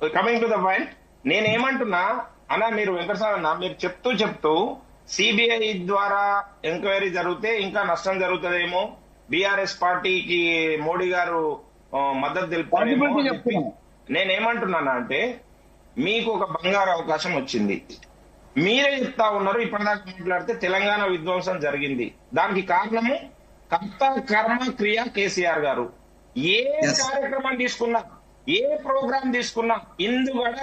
Coming to the point, నేనేమంటున్నా అన్నా, మీరు వెంకటస్వామి అన్న మీరు చెప్తూ సిబిఐ ద్వారా ఎంక్వైరీ జరిగితే ఇంకా నష్టం జరుగుతుందేమో, బీఆర్ఎస్ పార్టీకి మోడీ గారు మద్దతు తెలుపుతారేమో అని చెప్పి నేనేమంటున్నానా అంటే, మీకు ఒక బంగారు అవకాశం వచ్చింది. మీరే చెప్తా ఉన్నారు ఇప్పటిదాకా మాట్లాడితే తెలంగాణ విధ్వంసం జరిగింది, దానికి కారణము కర్త కర్మ క్రియ కేసీఆర్ గారు. ఏ కార్యక్రమం తీసుకున్నా, ఏ ప్రోగ్రామ్ తీసుకున్నా ఇందువల్ల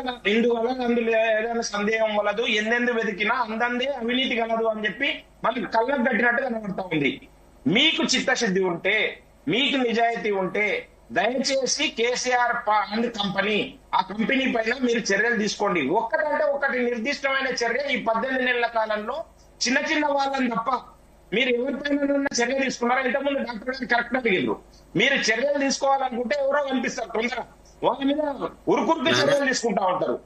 అందులో ఏదైనా సందేహం వలదు, ఎందెందు వెతికినా అందందే అవినీతి కలదు అని చెప్పి మనకి కళ్ళకు కట్టినట్టు కనబడతా ఉంది. మీకు చిత్తశుద్ధి ఉంటే, మీకు నిజాయితీ ఉంటే దయచేసి కేసీఆర్ అండ్ కంపెనీ, ఆ కంపెనీ పైన మీరు చర్యలు తీసుకోండి. ఒక్కటంటే ఒకటి నిర్దిష్టమైన చర్య ఈ 18 నెలల కాలంలో చిన్న చిన్న వాళ్ళని తప్ప మీరు ఎవరిపైన చర్య తీసుకున్నారో, ఇంతకుముందు డాక్టర్ గారు కరెక్ట్ అడిగారు. మీరు చర్యలు తీసుకోవాలనుకుంటే ఎవరో కనిపిస్తారు తొందర, వాళ్ళ మీద ఉరుకురికి చర్యలు తీసుకుంటా ఉంటారు.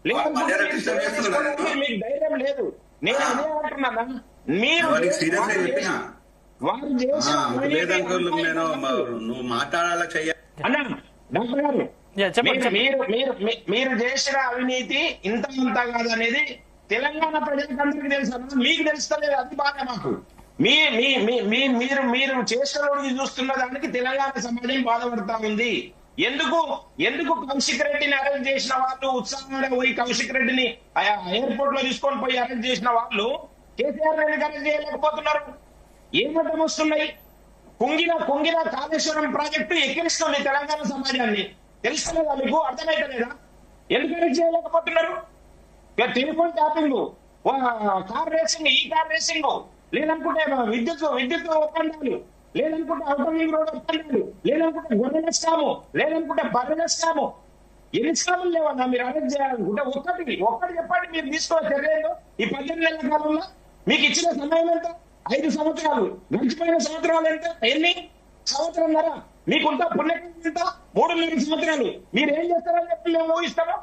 లేకపోతే మీకు ధైర్యం లేదు. నేను అదే అంటున్నానా, మీరు వారు చేసిన అన్నా డాక్టర్ గారు, మీరు చేసిన అవినీతి ఇంత కాదనేది తెలంగాణ ప్రజలకు తెలుసు, మీకు తెలుస్తలేదు. అది బాగా మాకు మీరు చేసిన చూస్తున్న దానికి తెలంగాణ సమాజం బాధపడతా ఉంది. ఎందుకు కౌశిక్ రెడ్డిని అరెస్ట్ చేసిన వాళ్ళు ఉత్సాహంగా పోయి కౌశిక్ రెడ్డిని ఎయిర్పోర్ట్ లో తీసుకొని పోయి అరెస్ట్ చేసిన వాళ్ళు కేసీఆర్ రెడ్డిని అరెస్ట్ చేయలేకపోతున్నారు? ఏమర్థం వస్తున్నాయి? కుంగిన కాళేశ్వరం ప్రాజెక్టు ఎక్కిరిస్తుంది తెలంగాణ సమాజాన్ని. తెలుస్తలేదా మీకు? అర్థమైతలేదా? ఎందుకు అరెస్ట్ చేయలేకపోతున్నారు? టెలిఫోన్ ట్యాపింగ్, కార్ రేసింగ్, ఈ కార్ రేసింగ్, లేదనుకుంటే విద్యుత్ ఒప్పందాలు, లేదనుకుంటే అవుటర్ రింగ్ రోడ్ ఒప్పందాలు, లేదనుకుంటే గొర్రెల స్కాము, లేదనుకుంటే బర్రెల స్కాము. ఎన్ని స్కాములు లేవన్నా మీరు అరెస్ట్ చేయాలనుకుంటే? ఒక్కటి చెప్పండి మీరు తీసుకోవాలి చర్యలు. ఈ 18 నెలల కాలంలో మీకు ఇచ్చిన సమయం ఎంత? 5 సంవత్సరాలు. గడిచిపోయిన సంవత్సరాలు ఎంత? ఎన్ని? సంవత్సరంన్నర. మీకుంటా పుణ్యకాలం ఎంత? 3.5 సంవత్సరాలు. మీరు ఏం చేస్తారని చెప్పి మేము ఊహిస్తాము.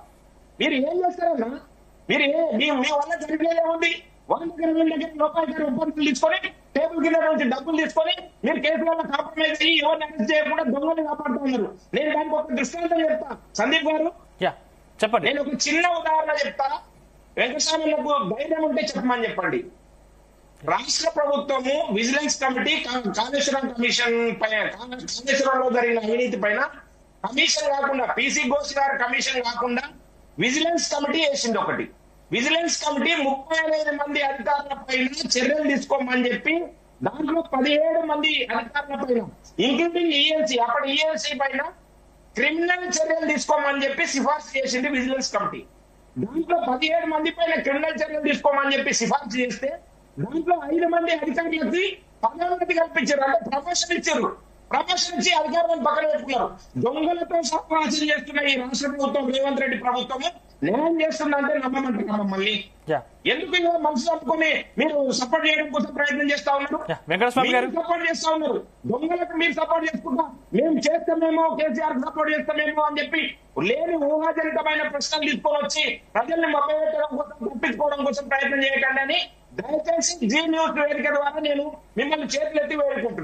మీరు ఏం చేస్తారన్నా? మీ వల్ల జరిగేదే ఉంది. వాళ్ళ దగ్గర లోపాయికారి ఒప్పందాలు తీసుకొని, టేబుల్ కింద నుంచి డబ్బులు తీసుకొని మీరు కేసులలో కాంప్రమైజ్ అయ్యి ఎవరిని అరెస్ట్ చేయకుండా దొంగలు కాపాడుతూ ఉన్నారు. నేను దానికి ఒక దృష్టాంతం చెప్తా సందీప్ గారు, చెప్పండి. నేను ఒక చిన్న ఉదాహరణ చెప్తా. వెంకటస్వాములకు ధైర్యం ఉంటే చెప్పమని చెప్పండి. రాష్ట్ర ప్రభుత్వము విజిలెన్స్ కమిటీ కాళేశ్వరం కమిషన్ పైన, కాళేశ్వరంలో జరిగిన అవినీతి పైన కమిషన్ కాకుండా, పీసీ ఘోష్ గారు కమిషన్ కాకుండా విజిలెన్స్ కమిటీ వేసింది ఒకటి. విజిలెన్స్ కమిటీ 35 మంది అధికారుల పైన చర్యలు తీసుకోమని చెప్పి దాంట్లో 17 మంది అధికారుల పైన ఇంక్లూడింగ్ ఈఎల్సీ, అప్పటి ఈఎల్సీ పైన క్రిమినల్ చర్యలు తీసుకోమని చెప్పి సిఫార్సు చేసింది విజిలెన్స్ కమిటీ. దాంట్లో 17 మంది పైన క్రిమినల్ చర్యలు తీసుకోమని చెప్పి సిఫార్సు చేస్తే దాంట్లో 5 మంది అధికారులకి పదోన్నతి కల్పించారు, అంటే ప్రమోషన్ ఇచ్చారు. ప్రమోషన్ ఇచ్చి అధికారులను పక్కన పెట్టుకున్నారు. దొంగలతో సహవాసం చేస్తున్న ఈ రాష్ట్ర ప్రభుత్వం, రేవంత్ రెడ్డి ప్రభుత్వము న్యాయం చేస్తుందంటే నమ్మమంటున్నాం మమ్మల్ని. ఎందుకు ఇలా మనసు అనుకుని మీరు సపోర్ట్ చేయడం కోసం ప్రయత్నం చేస్తా ఉన్నారు? సపోర్ట్ చేస్తా ఉన్నారు. దొంగలకు మీరు సపోర్ట్ చేసుకుంటా మేము చేస్తామేమో, కేసీఆర్ సపోర్ట్ చేస్తామేమో అని చెప్పి లేని ఊహాజనితమైన ప్రశ్నలు తీసుకొని వచ్చి ప్రజల్ని మభ్యపెట్టడం కోసం, తప్పించుకోవడం కోసం ప్రయత్నం చేయకండి అని దయచేసి జీ న్యూస్ వేదిక ద్వారా నేను మిమ్మల్ని చేతులెత్తి వేడుకుంటున్నాను.